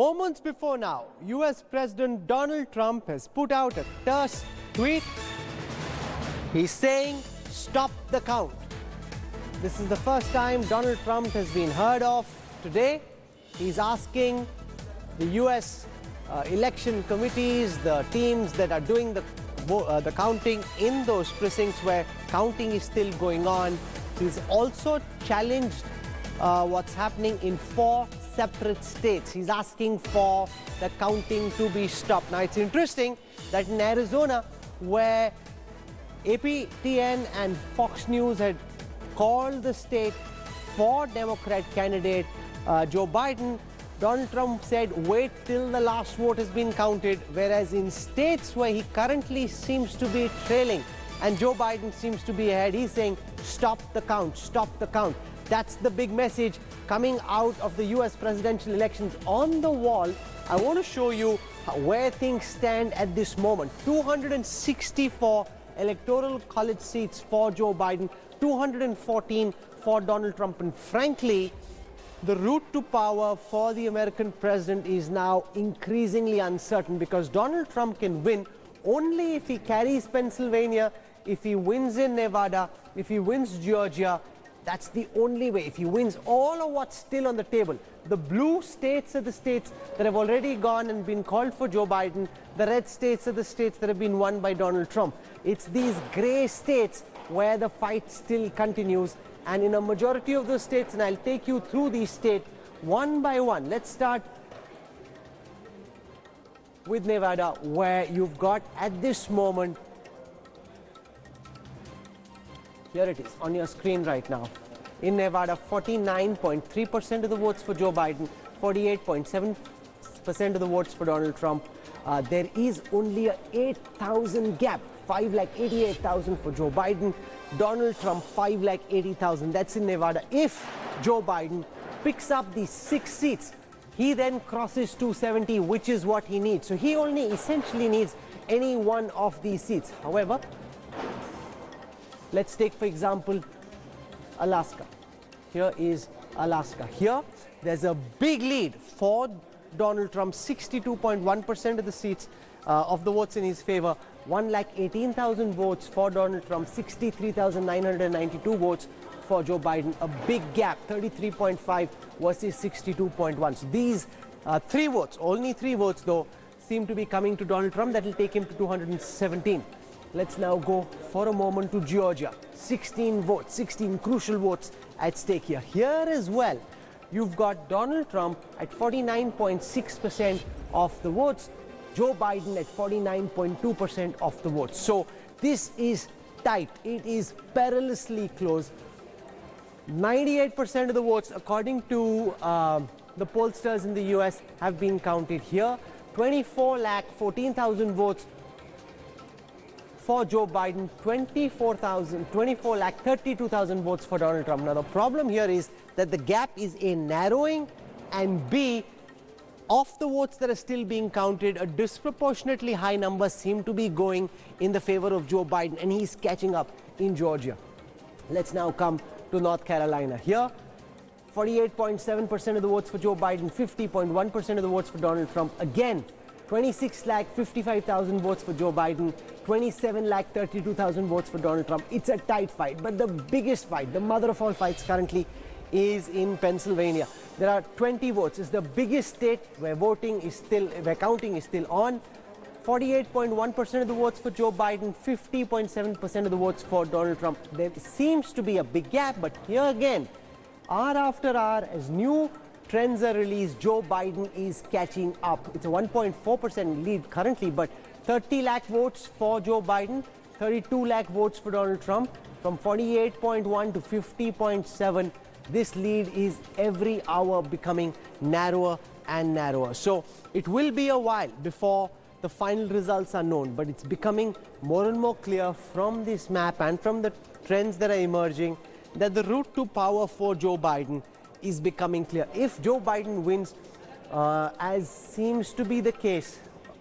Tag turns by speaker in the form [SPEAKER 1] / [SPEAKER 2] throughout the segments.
[SPEAKER 1] Moments before now, US President Donald Trump has put out a terse tweet. He's saying, stop the count. This is the first time Donald Trump has been heard of today. He's asking the US election committees, the teams that are doing the counting in those precincts where counting is still going on. He's also challenged what's happening in 4 separate states. He's asking for the counting to be stopped. Now, it's interesting that in Arizona, where APTN and Fox News had called the state for Democrat candidate Joe Biden, Donald Trump said, wait till the last vote has been counted, whereas in states where he currently seems to be trailing and Joe Biden seems to be ahead, he's saying, stop the count, stop the count. That's the big message coming out of the US presidential elections. On the wall, I want to show you where things stand at this moment. 264 electoral college seats for Joe Biden, 214 for Donald Trump. And frankly, the route to power for the American president is now increasingly uncertain, because Donald Trump can win only if he carries Pennsylvania, if he wins in Nevada, if he wins Georgia. That's the only way. If he wins all of what's still on the table, the blue states are the states that have already gone and been called for Joe Biden. The red states are the states that have been won by Donald Trump. It's these gray states where the fight still continues. And in a majority of those states, and I'll take you through these states one by one. Let's start with Nevada, where you've got at this moment, here it is on your screen right now. In Nevada, 49.3% of the votes for Joe Biden, 48.7% of the votes for Donald Trump. There is only a 8,000 gap, 5,88,000 for Joe Biden. Donald Trump, 5,80,000. That's in Nevada. If Joe Biden picks up these 6 seats, he then crosses 270, which is what he needs. So he only essentially needs any one of these seats. However, let's take, for example, Alaska. Here is Alaska. Here, there's a big lead for Donald Trump, 62.1% of the seats of the votes in his favor, 1,18,000 votes for Donald Trump, 63,992 votes for Joe Biden. A big gap, 33.5 versus 62.1. So these 3 votes, only 3 votes though, seem to be coming to Donald Trump. That will take him to 217. Let's now go for a moment to Georgia. 16 votes, 16 crucial votes at stake here. Here as well, you've got Donald Trump at 49.6% of the votes, Joe Biden at 49.2% of the votes. So this is tight. It is perilously close. 98% of the votes, according to the pollsters in the US, have been counted here. 24,14,000 votes for Joe Biden, 24,32,000 votes for Donald Trump. Now, the problem here is that the gap is A, narrowing, and B, of the votes that are still being counted, a disproportionately high number seem to be going in the favor of Joe Biden, and he's catching up in Georgia. Let's now come to North Carolina. Here, 48.7% of the votes for Joe Biden, 50.1% of the votes for Donald Trump. Again, 26,55,000 votes for Joe Biden, 27,32,000 votes for Donald Trump. It's a tight fight, but the biggest fight, the mother of all fights currently, is in Pennsylvania. There are 20 votes. It's the biggest state where counting is still on. 48.1% of the votes for Joe Biden, 50.7% of the votes for Donald Trump. There seems to be a big gap, but here again, hour after hour, as new trends are released, Joe Biden is catching up. It's a 1.4% lead currently, but 30 lakh votes for Joe Biden, 32 lakh votes for Donald Trump. From 48.1 to 50.7, this lead is every hour becoming narrower and narrower. So it will be a while before the final results are known, but it's becoming more and more clear from this map and from the trends that are emerging that the route to power for Joe Biden is becoming clear. If Joe Biden wins, as seems to be the case,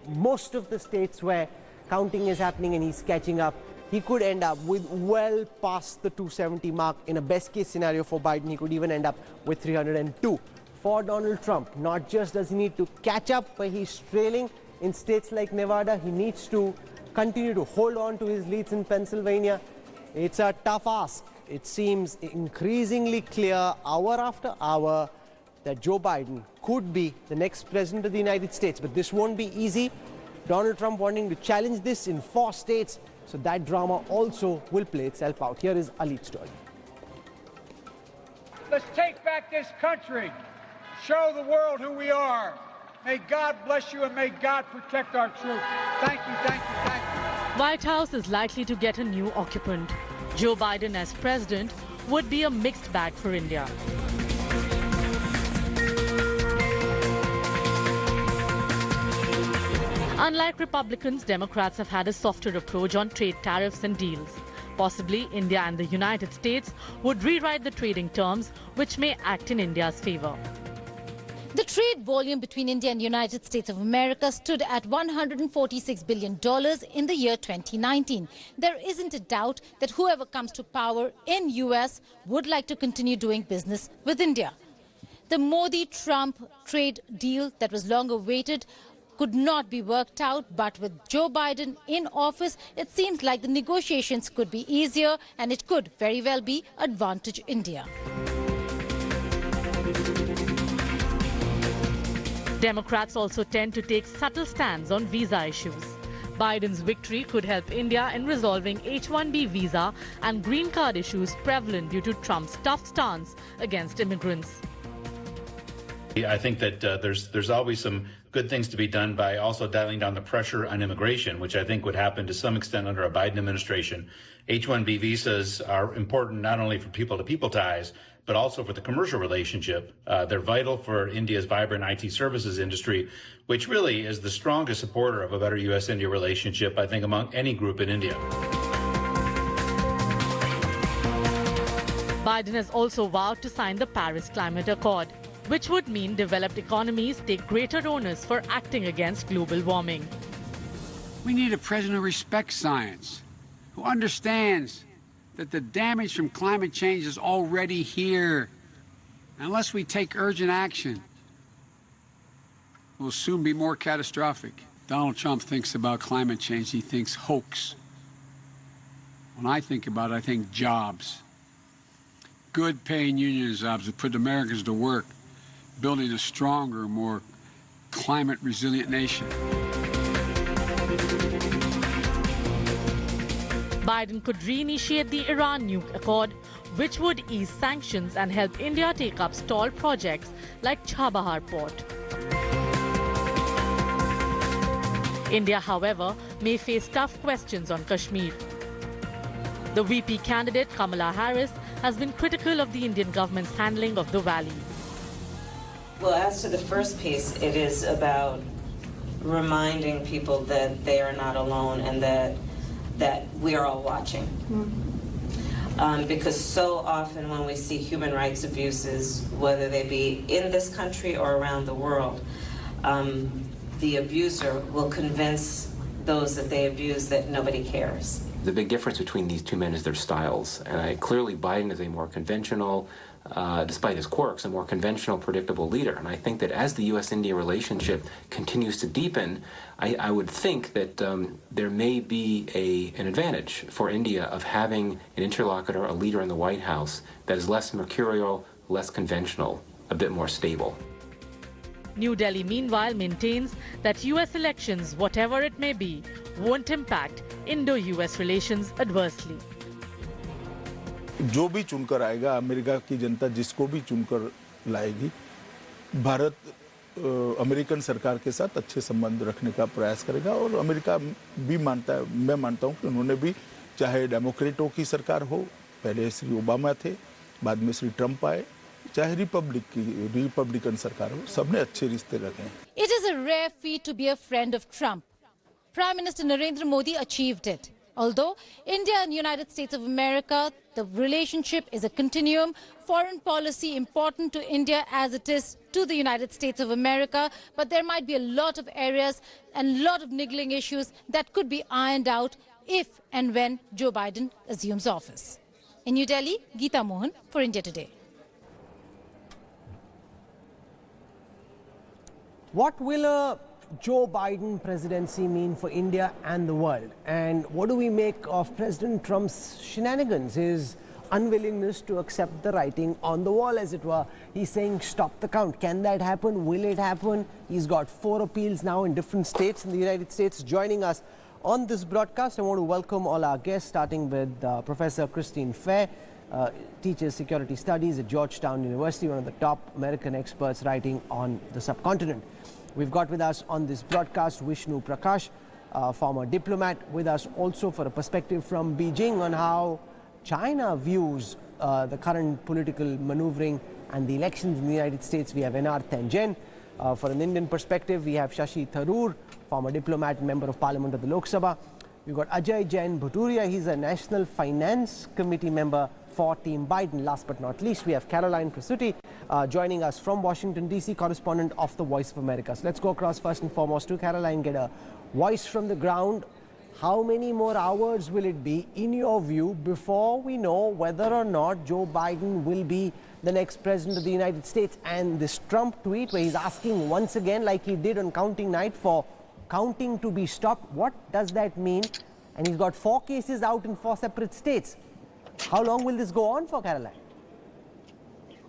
[SPEAKER 1] most of the states where counting is happening and he's catching up, he could end up with well past the 270 mark. In a best case scenario for Biden, he could even end up with 302 for Donald Trump. Not just does he need to catch up where he's trailing in states like Nevada, he needs to continue to hold on to his leads in Pennsylvania. It's a tough ask. It seems increasingly clear hour after hour that Joe Biden could be the next president of the United States. But this won't be easy. Donald Trump wanting to challenge this in 4 states. So that drama also will play itself out. Here is Alit's story.
[SPEAKER 2] Let's take back this country. Show the world who we are. May God bless you and may God protect our troops. Thank you, thank you, thank you.
[SPEAKER 3] White House is likely to get a new occupant. Joe Biden as president would be a mixed bag for India. Unlike Republicans, Democrats have had a softer approach on trade tariffs and deals. Possibly, India and the United States would rewrite the trading terms, which may act in India's favor.
[SPEAKER 4] The trade volume between India and the United States of America stood at $146 billion in the year 2019. There isn't a doubt that whoever comes to power in US would like to continue doing business with India. The Modi-Trump trade deal that was long awaited could not be worked out, but with Joe Biden in office, it seems like the negotiations could be easier and it could very well be advantage India.
[SPEAKER 3] Democrats also tend to take subtle stands on visa issues. Biden's victory could help India in resolving H-1B visa and green card issues prevalent due to Trump's tough stance against immigrants.
[SPEAKER 5] I think that there's always some good things to be done by also dialing down the pressure on immigration, which I think would happen to some extent under a Biden administration. H-1B visas are important not only for people-to-people ties, but also for the commercial relationship. They're vital for India's vibrant IT services industry, which really is the strongest supporter of a better U.S.-India relationship, I think, among any group in India.
[SPEAKER 3] Biden has also vowed to sign the Paris Climate Accord, which would mean developed economies take greater onus for acting against global warming.
[SPEAKER 2] We need a president who respects science, who understands that the damage from climate change is already here. Unless we take urgent action, it will soon be more catastrophic. Donald Trump thinks about climate change, he thinks hoax. When I think about it, I think jobs. Good paying union jobs that put Americans to work, building a stronger, more climate resilient nation.
[SPEAKER 3] Biden could reinitiate the Iran nuke accord, which would ease sanctions and help India take up stalled projects like Chabahar port. India, however, may face tough questions on Kashmir. The VP candidate, Kamala Harris, has been critical of the Indian government's handling of the valley.
[SPEAKER 6] Well, as to the first piece, it is about reminding people that they are not alone and that we are all watching. Because so often when we see human rights abuses, whether they be in this country or around the world, the abuser will convince those that they abuse that nobody cares.
[SPEAKER 7] The big difference between these two men is their styles. And clearly Biden is a more conventional, despite his quirks, a more conventional, predictable leader. And I think that as the U.S.-India relationship continues to deepen, I would think that there may be an advantage for India of having an interlocutor, a leader in the White House that is less mercurial, less conventional, a bit more stable.
[SPEAKER 3] New Delhi, meanwhile, maintains that U.S. elections, whatever it may be, won't impact Indo-U.S. relations adversely.
[SPEAKER 8] जो भी चुनकर आएगा, America की जनता जिसको भी चुनकर लाएगी, Bharat American सरकार के साथ अच्छे संबंध रखने का प्रयास करेगा और अमेरिका भी मानता है, मैं मानता हूं कि उन्होंने भी, चाहे डेमोक्रेटों की सरकार हो, पहले श्री ओबामा थे, बाद में श्री ट्रंप आए, चाहे रिपब्लिकन सरकार हो, सबने अच्छे रिश्ते रखे हैं.
[SPEAKER 4] It is a rare feat to be a friend of Trump. Prime Minister Narendra Modi achieved it. Although India and United States of America, the relationship is a continuum, foreign policy important to India as it is to the United States of America, but there might be a lot of areas and a lot of niggling issues that could be ironed out if and when Joe Biden assumes office. In New Delhi, Geeta Mohan for India Today.
[SPEAKER 1] What will a Joe Biden presidency mean for India and the world? And what do we make of President Trump's shenanigans, his unwillingness to accept the writing on the wall, as it were? He's saying stop the count. Can that happen? Will it happen? He's got 4 appeals now in different states in the United States. Joining us on this broadcast, I want to welcome all our guests, starting with Professor Christine Fair, teaches security studies at Georgetown University, one of the top American experts writing on the subcontinent. We've got with us on this broadcast Vishnu Prakash, former diplomat, with us also for a perspective from Beijing on how China views the current political maneuvering and the elections in the United States. We have NR Tenjen. For an Indian perspective, we have Shashi Tharoor, former diplomat and member of Parliament of the Lok Sabha. We've got Ajay Jain Bhuturia. He's a National Finance Committee member for Team Biden. Last but not least, we have Caroline Prasuti joining us from Washington, D.C., correspondent of The Voice of America. So let's go across first and foremost to Caroline, get a voice from the ground. How many more hours will it be, in your view, before we know whether or not Joe Biden will be the next president of the United States? And this Trump tweet where he's asking once again, like he did on counting night, for counting to be stopped. What does that mean? And he's got 4 cases out in 4 separate states. How long will this go on for, Caroline?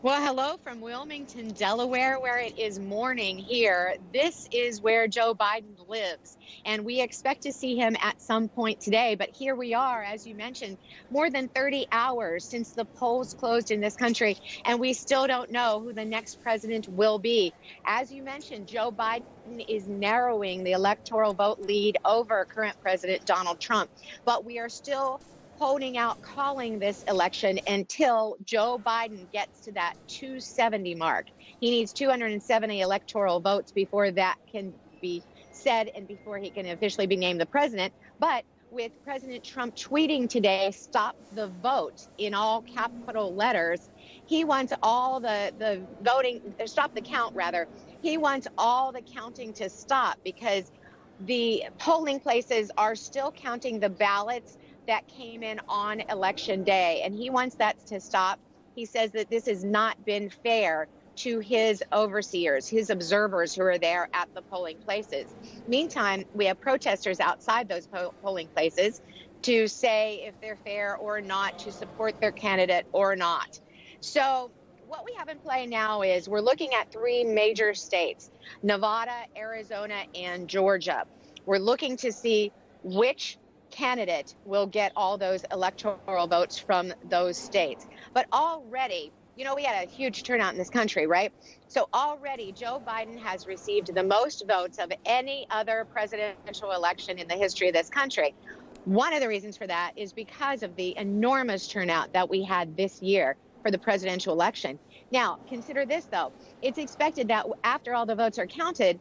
[SPEAKER 9] Well, hello from Wilmington, Delaware, where it is morning here. This is where Joe Biden lives, and we expect to see him at some point today. But here we are, as you mentioned, more than 30 hours since the polls closed in this country, and we still don't know who the next president will be. As you mentioned, Joe Biden is narrowing the electoral vote lead over current President Donald Trump, but we are still holding out, calling this election until Joe Biden gets to that 270 mark. He needs 270 electoral votes before that can be said and before he can officially be named the president. But with President Trump tweeting today, stop the vote, in all capital letters, he wants all the voting, stop the count rather. He wants all the counting to stop because the polling places are still counting the ballots that came in on election day, and he wants that to stop. He says that this has not been fair to his overseers, his observers who are there at the polling places. Meantime, we have protesters outside those polling places to say if they're fair or not, to support their candidate or not. So what we have in play now is we're looking at 3 major states, Nevada, Arizona, and Georgia. We're looking to see which candidate will get all those electoral votes from those states. But already, you know, we had a huge turnout in this country, right? So already Joe Biden has received the most votes of any other presidential election in the history of this country. One of the reasons for that is because of the enormous turnout that we had this year for the presidential election. Now, consider this, though. It's expected that after all the votes are counted,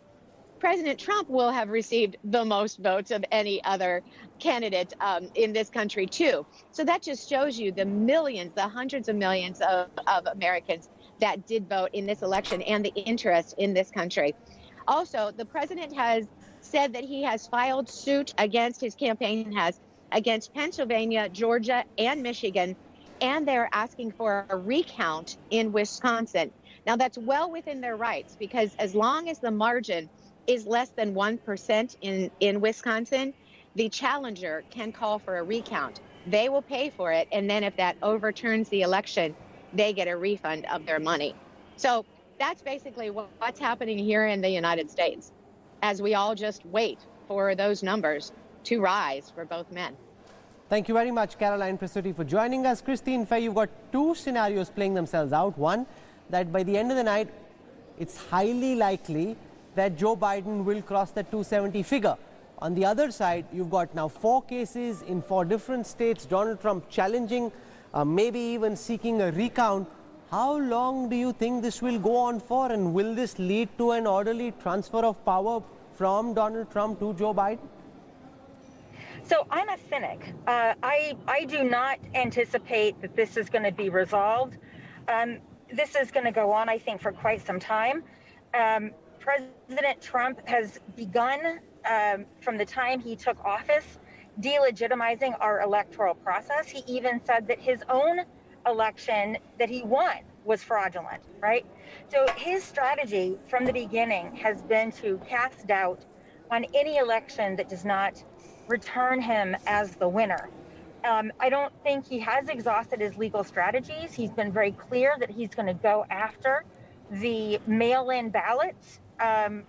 [SPEAKER 9] President Trump will have received the most votes of any other candidate in this country, too. So that just shows you the millions, the hundreds of millions of Americans that did vote in this election and the interest in this country. Also, the president has said that he has filed suit against, his campaign has, against Pennsylvania, Georgia, and Michigan, and they're asking for a recount in Wisconsin. Now, that's well within their rights, because as long as the margin is less than 1% in Wisconsin, the challenger can call for a recount. They will pay for it, and then if that overturns the election, they get a refund of their money. So that's basically what's happening here in the United States, as we all just wait for those numbers to rise for both men.
[SPEAKER 1] Thank you very much, Caroline Prasuti, for joining us. Christine Faye, you've got 2 scenarios playing themselves out. One, that by the end of the night, it's highly likely that Joe Biden will cross the 270 figure. On the other side, you've got now 4 cases in 4 different states, Donald Trump challenging, maybe even seeking a recount. How long do you think this will go on for, and will this lead to an orderly transfer of power from Donald Trump to Joe Biden?
[SPEAKER 10] So I'm a cynic. I do not anticipate that this is going to be resolved. This is going to go on, I think, for quite some time. President Trump has begun from the time he took office delegitimizing our electoral process. He even said that his own election that he won was fraudulent, right? So his strategy from the beginning has been to cast doubt on any election that does not return him as the winner. I don't think he has exhausted his legal strategies. He's been very clear that he's going to go after the mail-in ballots.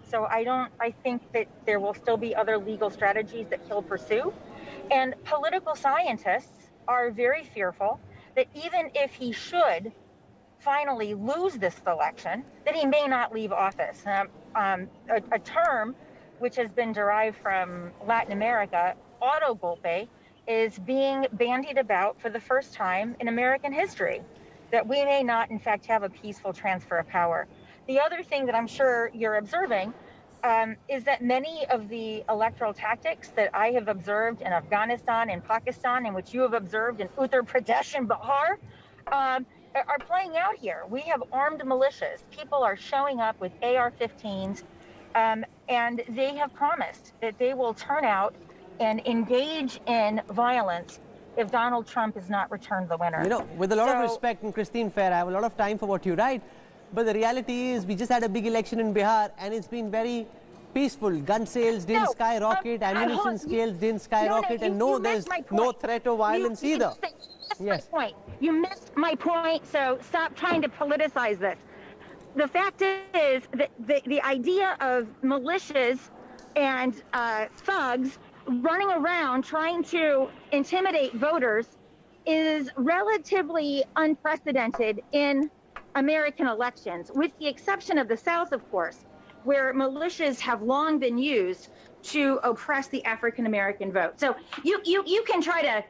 [SPEAKER 10] So I think that there will still be other legal strategies that he'll pursue. And political scientists are very fearful that even if he should finally lose this election, that he may not leave office. A term which has been derived from Latin America, autogolpe, is being bandied about for the first time in American history, that we may not, in fact, have a peaceful transfer of power. The other thing that I'm sure you're observing is that many of the electoral tactics that I have observed in Afghanistan and Pakistan, and which you have observed in Uttar Pradesh and Bihar, are playing out here. We have armed militias. People are showing up with AR-15s, and they have promised that they will turn out and engage in violence if Donald Trump is not returned the winner.
[SPEAKER 1] You know, with a lot of respect, and Christine Fair, I have a lot of time for what you write, but the reality is we just had a big election in Bihar and it's been very peaceful. Gun sales didn't skyrocket, ammunition sales didn't skyrocket, and no, there's no threat of violence either.
[SPEAKER 10] Yes. You missed my point, so stop trying to politicize this. The fact is that the idea of militias and thugs running around trying to intimidate voters is relatively unprecedented in American elections, with the exception of the South, of course, where militias have long been used to oppress the African American vote. So you can try to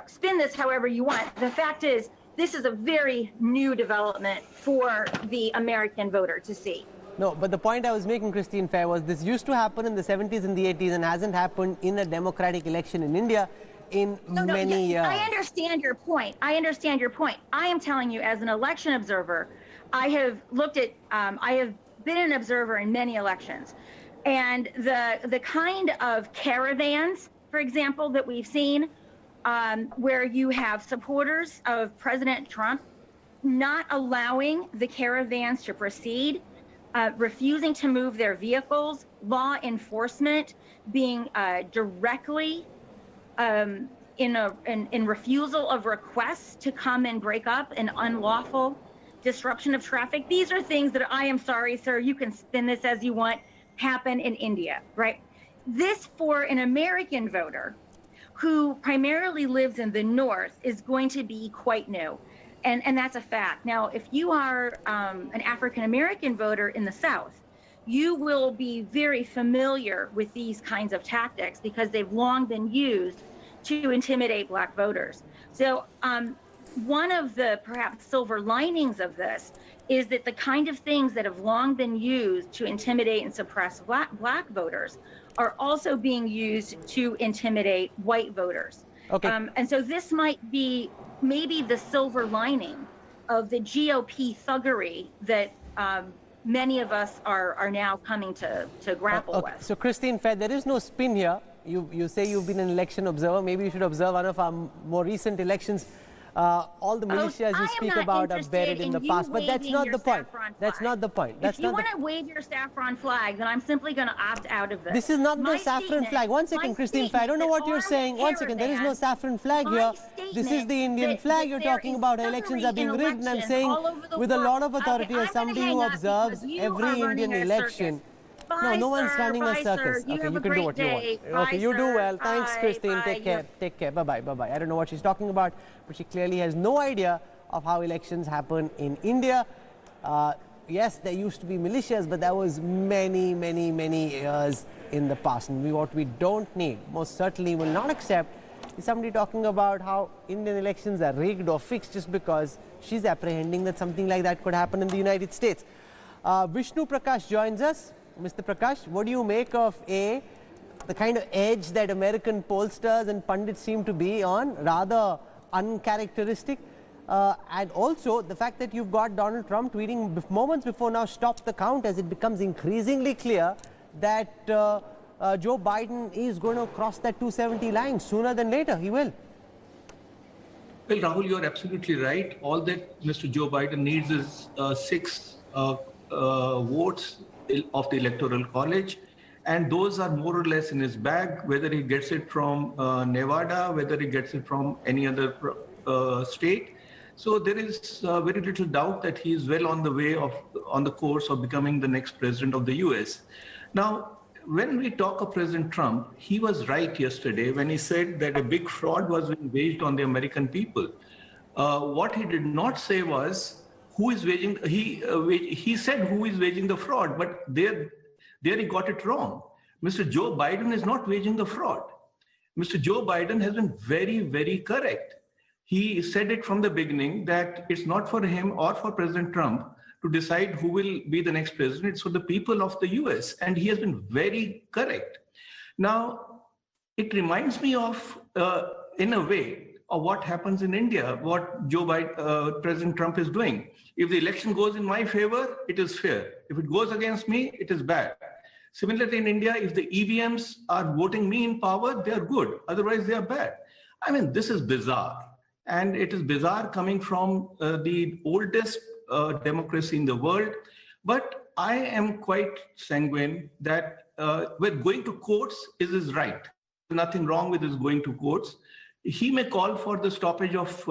[SPEAKER 10] spin this however you want. The fact is, this is a very new development for the American voter to see.
[SPEAKER 1] No, but the point I was making, Christine Fair, was this used to happen in the 70s and the 80s and hasn't happened in a democratic election in India in many years.
[SPEAKER 10] I understand your point. I am telling you, as an election observer, I have looked at, I have been an observer in many elections. And the kind of caravans, for example, that we've seen, where you have supporters of President Trump not allowing the caravans to proceed, refusing to move their vehicles, law enforcement being directly in refusal of requests to come and break up an unlawful disruption of traffic. These are things that, I am sorry, sir, you can spin this as you want, happen in India, right? This, for an American voter who primarily lives in the North, is going to be quite new. And that's a fact. Now, if you are an African-American voter in the South, you will be very familiar with these kinds of tactics because they've long been used to intimidate Black voters. So one of the perhaps silver linings of this is that the kind of things that have long been used to intimidate and suppress Black voters are also being used to intimidate white voters.
[SPEAKER 1] Okay.
[SPEAKER 10] And so this might be maybe the silver lining of the GOP thuggery that many of us are now coming to grapple with.
[SPEAKER 1] So, Christine Fair, there is no spin here. You say you've been an election observer. Maybe you should observe one of our more recent elections. All the militias you speak about are buried in the past, but that's not the point. That's not the point.
[SPEAKER 10] If you want to wave your saffron flag, then I'm simply going to opt out of this.
[SPEAKER 1] This is not the saffron flag. One second, Christine Fair. I don't know what you're saying. One second. There is no saffron flag here. This is the Indian flag you're talking about. Elections are being rigged, and I'm saying with a lot of authority as somebody who observes every Indian election. No, no one's running a circus. Okay, you can do what you want. Okay, you do well. Thanks, Christine. Take care. Take care. Bye-bye. Bye-bye. I don't know what she's talking about, but she clearly has no idea of how elections happen in India. Yes, there used to be militias, but that was many years in the past. And what we don't need, most certainly will not accept, is somebody talking about how Indian elections are rigged or fixed just because she's apprehending that something like that could happen in the United States. Vishnu Prakash joins us. Mr. Prakash, what do you make of the kind of edge that American pollsters and pundits seem to be on, rather uncharacteristic, and also the fact that you've got Donald Trump tweeting moments before now, stop the count, as it becomes increasingly clear that Joe Biden is going to cross that 270 line sooner than later. He will.
[SPEAKER 11] Well, Rahul, you're absolutely right. All that Mr. Joe Biden needs is 6 votes of the Electoral College. And those are more or less in his bag, whether he gets it from Nevada, whether he gets it from any other state. So there is very little doubt that he is well on the course of becoming the next president of the US. Now, when we talk of President Trump, he was right yesterday when he said that a big fraud was being waged on the American people. What he did not say was who is waging. He said who is waging the fraud, but there he got it wrong. Mr. Joe Biden is not waging the fraud. Mr. Joe Biden has been very, very correct. He said it from the beginning that it's not for him or for President Trump to decide who will be the next president. It's for the people of the US. And he has been very correct. Now, it reminds me of, in a way, of what happens in India, what President Trump is doing. If the election goes in my favor, it is fair. If it goes against me, it is bad. Similarly, in India, if the EVMs are voting me in power, they are good. Otherwise, they are bad. I mean, this is bizarre. And it is bizarre coming from the oldest democracy in the world. But I am quite sanguine that with going to courts is his right. There's nothing wrong with his going to courts. He may call for the stoppage of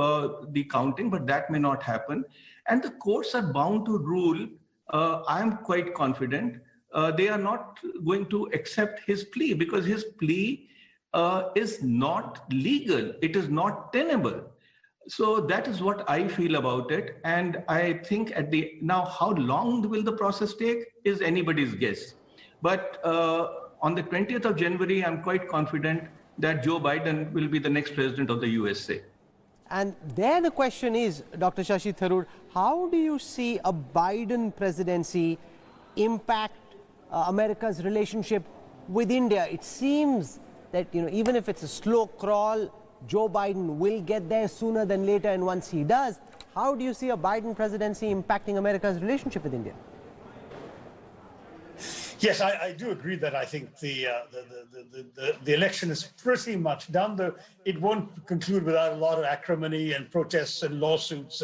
[SPEAKER 11] the counting, but that may not happen. And the courts are bound to rule. I am quite confident they are not going to accept his plea because his plea is not legal. It is not tenable. So that is what I feel about it. And I think now how long will the process take is anybody's guess. But on the 20th of January, I'm quite confident that Joe Biden will be the next president of the USA.
[SPEAKER 1] And there the question is, Dr. Shashi Tharoor, how do you see a Biden presidency impact America's relationship with India? It seems that, even if it's a slow crawl, Joe Biden will get there sooner than later. And once he does, how do you see a Biden presidency impacting America's relationship with India?
[SPEAKER 12] Yes, I do agree that I think the election is pretty much done, though it won't conclude without a lot of acrimony and protests and lawsuits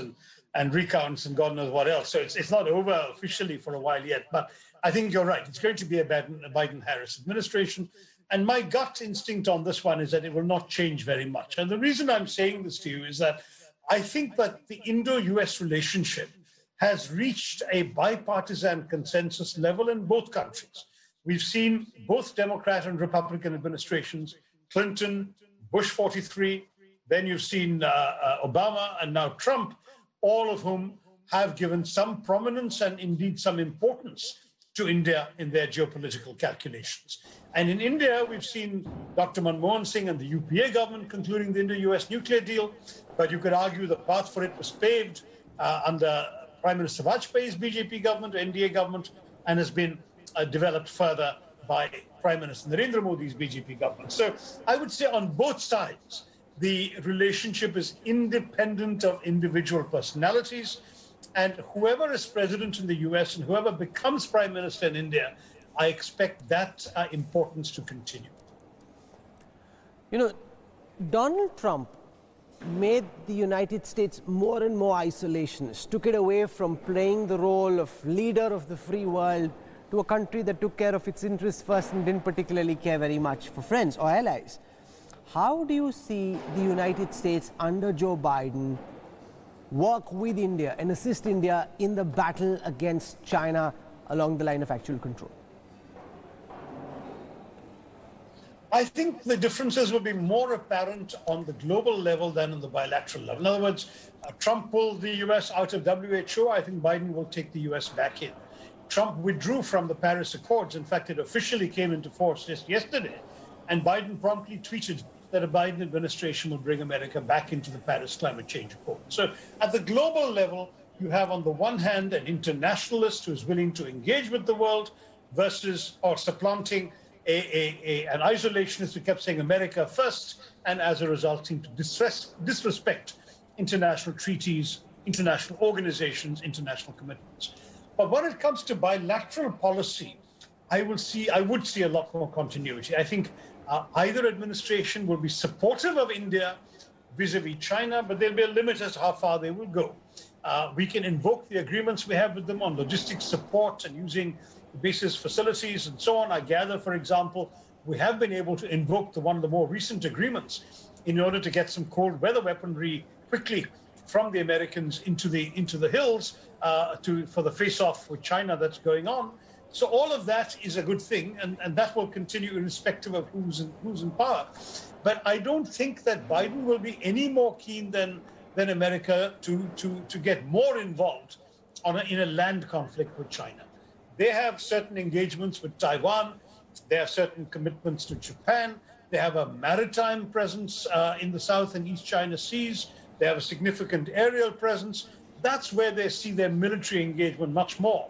[SPEAKER 12] and recounts and God knows what else. So it's not over officially for a while yet. But I think you're right. It's going to be a Biden-Harris administration. And my gut instinct on this one is that it will not change very much. And the reason I'm saying this to you is that I think that the Indo-US relationship has reached a bipartisan consensus level in both countries. We've seen both Democrat and Republican administrations, Clinton, Bush 43, then you've seen Obama and now Trump, all of whom have given some prominence and indeed some importance to India in their geopolitical calculations. And in India, we've seen Dr. Manmohan Singh and the UPA government concluding the Indo-US nuclear deal, but you could argue the path for it was paved under Prime Minister Vajpayee's BJP government, NDA government, and has been developed further by Prime Minister Narendra Modi's BJP government. So I would say on both sides, the relationship is independent of individual personalities. And whoever is president in the US and whoever becomes prime minister in India, I expect that importance to continue.
[SPEAKER 1] Donald Trump made the United States more and more isolationist, took it away from playing the role of leader of the free world to a country that took care of its interests first and didn't particularly care very much for friends or allies. How do you see the United States under Joe Biden work with India and assist India in the battle against China along the line of actual control?
[SPEAKER 12] I think the differences will be more apparent on the global level than on the bilateral level. In other words, Trump pulled the US out of WHO. I think Biden will take the US back in. Trump withdrew from the Paris Accords. In fact, it officially came into force just yesterday. And Biden promptly tweeted that a Biden administration will bring America back into the Paris Climate Change Accord. So at the global level, you have on the one hand an internationalist who is willing to engage with the world versus or supplanting an isolationist who kept saying America first, and as a result seemed to disrespect international treaties, international organizations, international commitments. But when it comes to bilateral policy, I would see a lot more continuity. I think either administration will be supportive of India vis-a-vis China, but there'll be a limit as to how far they will go. We can invoke the agreements we have with them on logistics support and using bases facilities and so on. I gather, for example, we have been able to invoke one of the more recent agreements in order to get some cold weather weaponry quickly from the Americans into the hills for the face-off with China that's going on. So all of that is a good thing, and that will continue irrespective of who's in power. But I don't think that Biden will be any more keen than America to get more involved in a land conflict with China. They have certain engagements with Taiwan. They have certain commitments to Japan. They have a maritime presence in the South and East China Seas. They have a significant aerial presence. That's where they see their military engagement much more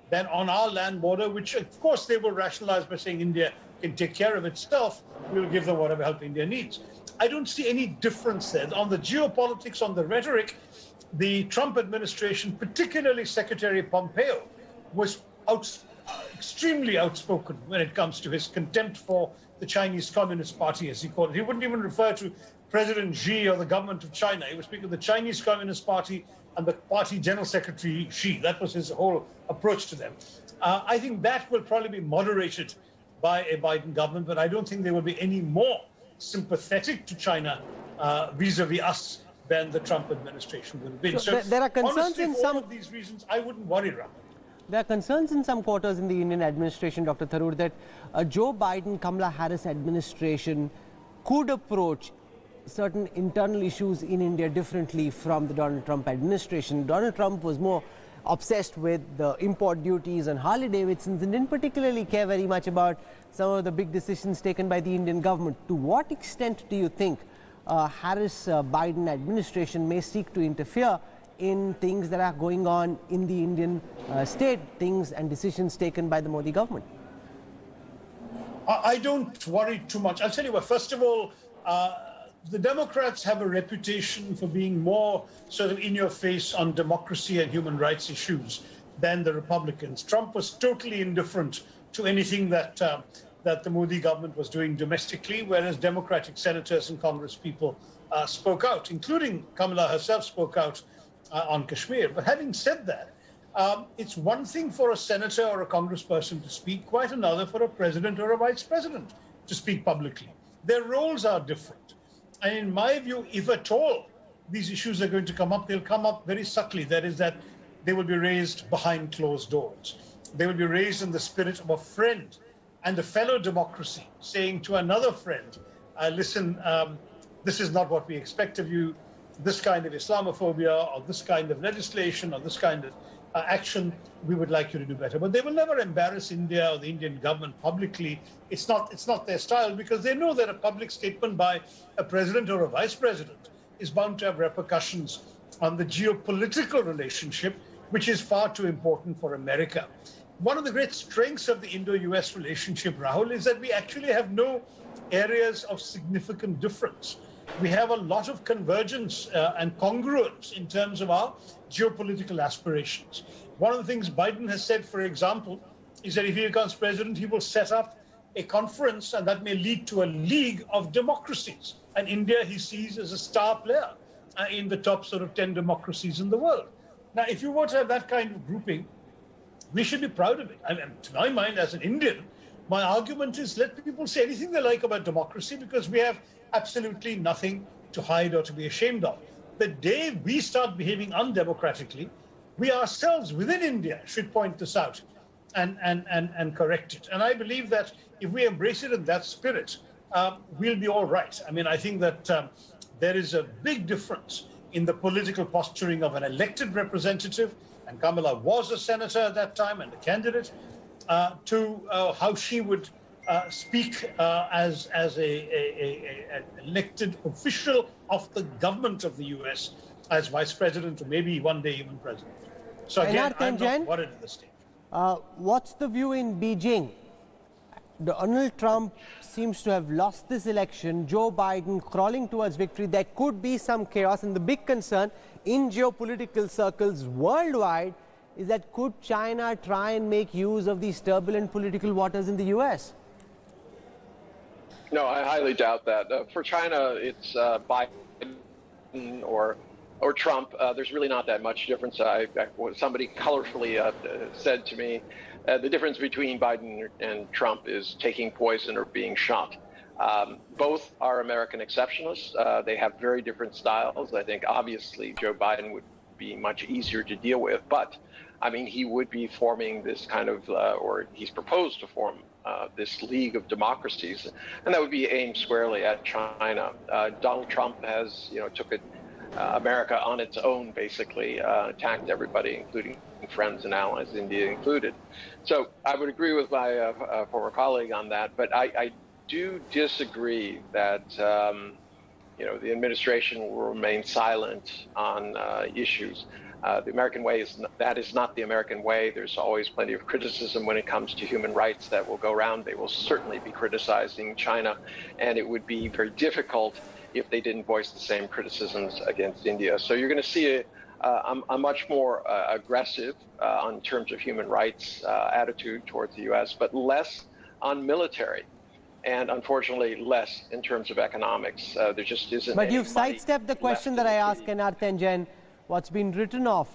[SPEAKER 12] than on our land border, which of course they will rationalize by saying India can take care of itself. We'll give them whatever help India needs. I don't see any difference there. On the geopolitics, on the rhetoric, the Trump administration, particularly Secretary Pompeo, was extremely outspoken when it comes to his contempt for the Chinese Communist Party, as he called it. He wouldn't even refer to President Xi or the government of China. He would speak of the Chinese Communist Party and the party General Secretary Xi. That was his whole approach to them. I think that will probably be moderated by a Biden government, but I don't think they will be any more sympathetic to China vis-a-vis us than the Trump administration would have been.
[SPEAKER 1] So there are concerns
[SPEAKER 12] honestly,
[SPEAKER 1] in
[SPEAKER 12] for
[SPEAKER 1] some
[SPEAKER 12] all of these reasons, I wouldn't worry, Rahul.
[SPEAKER 1] There are concerns in some quarters in the Indian administration, Dr. Tharoor, that a Joe Biden-Kamala Harris administration could approach certain internal issues in India differently from the Donald Trump administration. Donald Trump was more obsessed with the import duties on Harley-Davidsons and didn't particularly care very much about some of the big decisions taken by the Indian government. To what extent do you think Harris-Biden administration may seek to interfere in things that are going on in the Indian state, things and decisions taken by the Modi government?
[SPEAKER 12] I don't worry too much. I'll tell you what, first of all, the Democrats have a reputation for being more sort of in your face on democracy and human rights issues than the Republicans. Trump was totally indifferent to anything that the Modi government was doing domestically, whereas Democratic senators and Congress people spoke out, including Kamala herself spoke out on Kashmir. But having said that, it's one thing for a senator or a congressperson to speak, quite another for a president or a vice president to speak publicly. Their roles are different. And in my view, if at all these issues are going to come up, they'll come up very subtly. That is that they will be raised behind closed doors. They will be raised in the spirit of a friend and a fellow democracy saying to another friend, listen, this is not what we expect of you. This kind of Islamophobia or this kind of legislation or this kind of action, we would like you to do better. But they will never embarrass India or the Indian government publicly. It's not their style, because they know that a public statement by a president or a vice president is bound to have repercussions on the geopolitical relationship, which is far too important for America. One of the great strengths of the Indo-US relationship, Rahul, is that we actually have no areas of significant difference. We have a lot of convergence and congruence in terms of our geopolitical aspirations. One of the things Biden has said, for example, is that if he becomes president, he will set up a conference, and that may lead to a league of democracies. And India he sees as a star player in the top sort of 10 democracies in the world. Now, if you were to have that kind of grouping, we should be proud of it. And to my mind, as an Indian, my argument is let people say anything they like about democracy, because we have absolutely nothing to hide or to be ashamed of. The day we start behaving undemocratically, we ourselves within India should point this out and correct it. And I believe that if we embrace it in that spirit, we'll be all right. I mean, I think that there is a big difference in the political posturing of an elected representative, and Kamala was a senator at that time and a candidate, to how she would speak as an elected official of the government of the US, as vice president or maybe one day even president. So again, I'm not worried at this stage.
[SPEAKER 1] What's the view in Beijing? Donald Trump seems to have lost this election. Joe Biden crawling towards victory. There could be some chaos, and the big concern in geopolitical circles worldwide is that could China try and make use of these turbulent political waters in the US?
[SPEAKER 13] No, I highly doubt that. For China, it's Biden Biden or Trump, there's really not that much difference. Somebody colorfully said to me, the difference between Biden and Trump is taking poison or being shot. Both are American exceptionalists. They have very different styles. I think obviously Joe Biden would be much easier to deal with, but I mean, he would be forming this kind of, or he's proposed to form this league of democracies, and that would be aimed squarely at China. Donald Trump has, took it, America on its own, basically, attacked everybody, including friends and allies, India included. So I would agree with my former colleague on that, but I do disagree that, the administration will remain silent on issues. The American way that is not the American way. There's always plenty of criticism when it comes to human rights that will go around. They will certainly be criticizing China, and it would be very difficult if they didn't voice the same criticisms against India. So you're going to see a much more aggressive on terms of human rights attitude towards the U.S., but less on military. And unfortunately, less in terms of economics. There just isn't.
[SPEAKER 1] But you've sidestepped the question that I asked Kenarthan Jain. What's been written off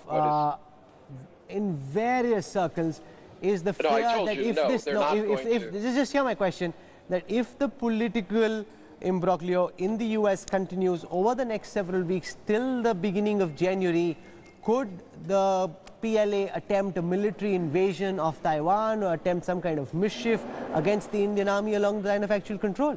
[SPEAKER 1] in various circles is the fear that if just hear my question, that if the political imbroglio in the US continues over the next several weeks till the beginning of January, could the PLA attempt a military invasion of Taiwan or attempt some kind of mischief against the Indian army along the line of actual control?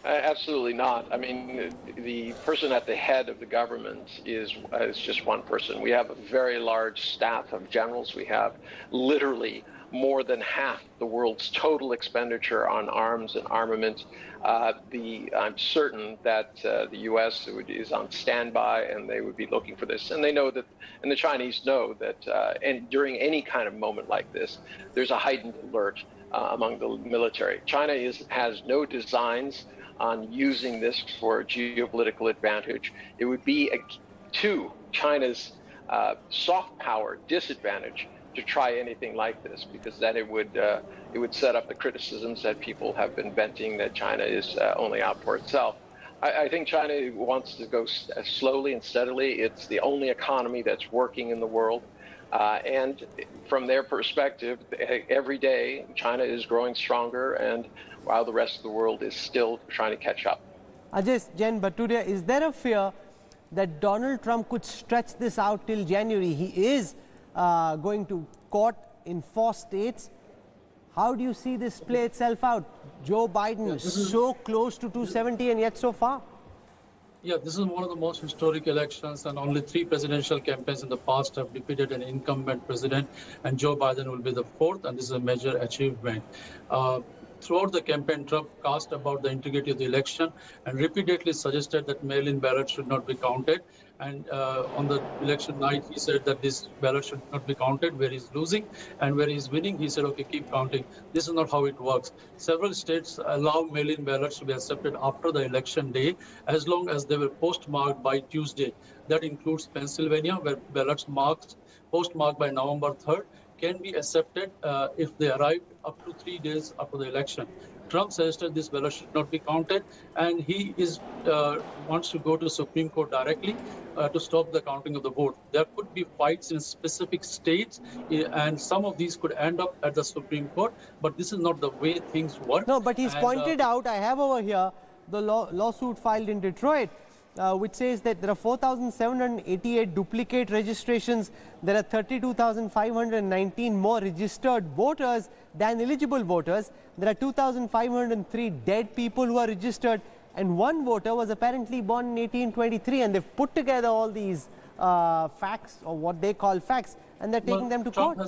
[SPEAKER 13] Absolutely not. I mean, the person at the head of the government is just one person. We have a very large staff of generals. We have literally more than half the world's total expenditure on arms and armament. I'm certain that the U.S. is on standby, and they would be looking for this. And they know that, and the Chinese know that, and during any kind of moment like this, there's a heightened alert among the military. China has no designs on using this for geopolitical advantage. It would be to China's soft power disadvantage to try anything like this, because then it would set up the criticisms that people have been venting that China is only out for itself. I think China wants to go slowly and steadily. It's the only economy that's working in the world. And from their perspective, every day China is growing stronger, and while the rest of the world is still trying to catch up.
[SPEAKER 1] Ajay Jain Baturia, is there a fear that Donald Trump could stretch this out till January? He is going to court in 4 states. How do you see this play itself out? Joe Biden so close to 270 and yet so far.
[SPEAKER 14] Yeah, this is one of the most historic elections, and only 3 presidential campaigns in the past have defeated an incumbent president, and Joe Biden will be the 4th, and this is a major achievement. Throughout the campaign, Trump cast about the integrity of the election and repeatedly suggested that mail-in ballots should not be counted. And on the election night, he said that this ballot should not be counted where he's losing, and where he's winning, he said, okay, keep counting. This is not how it works. Several states allow mail-in ballots to be accepted after the election day, as long as they were postmarked by Tuesday. That includes Pennsylvania, where ballots postmarked by November 3rd can be accepted if they arrived up to 3 days after the election. Trump suggested this ballot should not be counted, and he wants to go to the Supreme Court directly to stop the counting of the vote. There could be fights in specific states, and some of these could end up at the Supreme Court, but this is not the way things work.
[SPEAKER 1] No, but he's pointed out, I have over here the lawsuit filed in Detroit, which says that there are 4,788 duplicate registrations. There are 32,519 more registered voters than eligible voters. There are 2,503 dead people who are registered, and 1 voter was apparently born in 1823, and they've put together all these facts, or what they call facts, and they're taking them to court.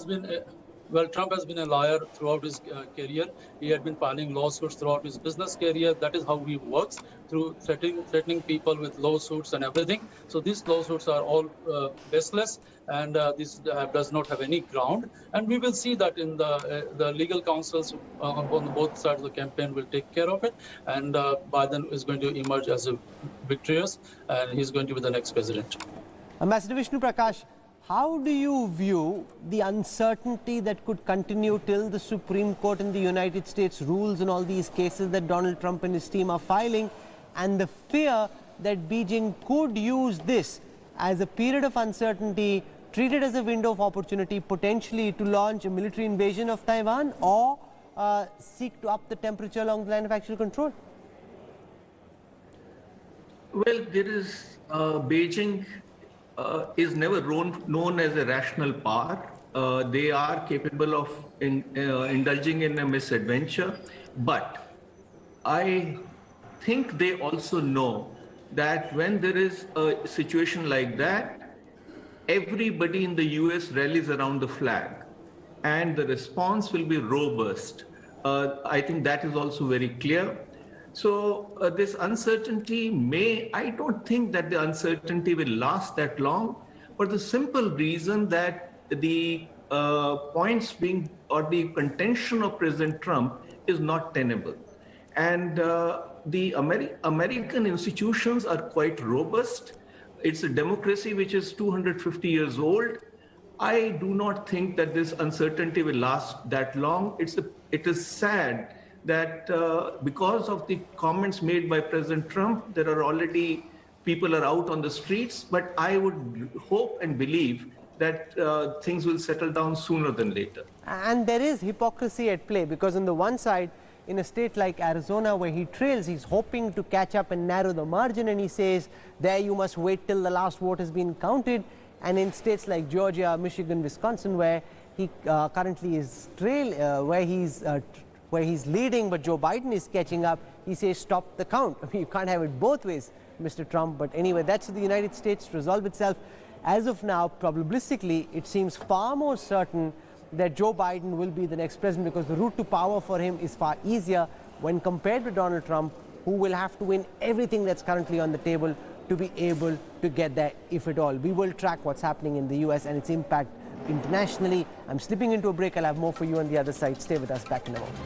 [SPEAKER 14] Trump has been a liar throughout his career. He had been filing lawsuits throughout his business career. That is how he works, through threatening people with lawsuits and everything. So these lawsuits are all baseless, and this does not have any ground. And we will see that in the legal counsels on both sides of the campaign will take care of it. And Biden is going to emerge as a victorious, and he's going to be the next president.
[SPEAKER 1] Ambassador Vishnu Prakash, how do you view the uncertainty that could continue till the Supreme Court in the United States rules in all these cases that Donald Trump and his team are filing, and the fear that Beijing could use this as a period of uncertainty, treat it as a window of opportunity potentially to launch a military invasion of Taiwan, or seek to up the temperature along the line of actual control?
[SPEAKER 11] Well, there is Beijing is never known as a rational power. They are capable of indulging in a misadventure, but I think they also know that when there is a situation like that, everybody in the US rallies around the flag and the response will be robust. I think that is also very clear. So this uncertainty I don't think that the uncertainty will last that long, for the simple reason that the points being, or the contention of President Trump is not tenable. And the American institutions are quite robust. It's a democracy which is 250 years old. I do not think that this uncertainty will last that long. It is sad that because of the comments made by President Trump, there are already people are out on the streets, but I would hope and believe that things will settle down sooner than later.
[SPEAKER 1] And there is hypocrisy at play, because on the one side, in a state like Arizona where he trails, he's hoping to catch up and narrow the margin, and he says there you must wait till the last vote has been counted. And in states like Georgia, Michigan, Wisconsin, where he currently is where he's leading but Joe Biden is catching up, he says stop the count. I mean, you can't have it both ways, Mr. Trump. But anyway, that's the United States to resolve itself. As of now, probabilistically, it seems far more certain that Joe Biden will be the next president, because the route to power for him is far easier when compared to Donald Trump, who will have to win everything that's currently on the table to be able to get there, if at all. We will track what's happening in the US and its impact internationally. I'm slipping into a break. I'll have more for you on the other side. Stay with us. Back in a moment.